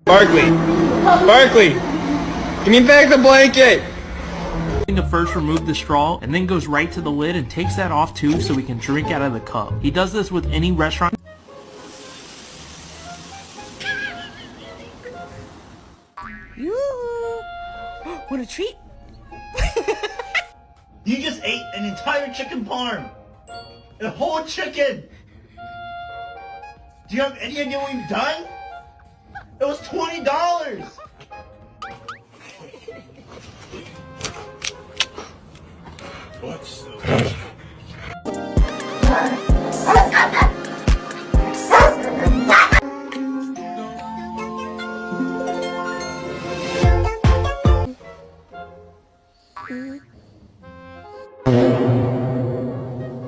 Barkley! Barkley! Give me back the blanket! To first remove the straw and then goes right to the lid and takes that off too so he can drink out of the cup. He does this with any restaurant. What a treat! You just ate an entire chicken parm! A whole chicken! Do you have any idea what you've done? It was $20! What's the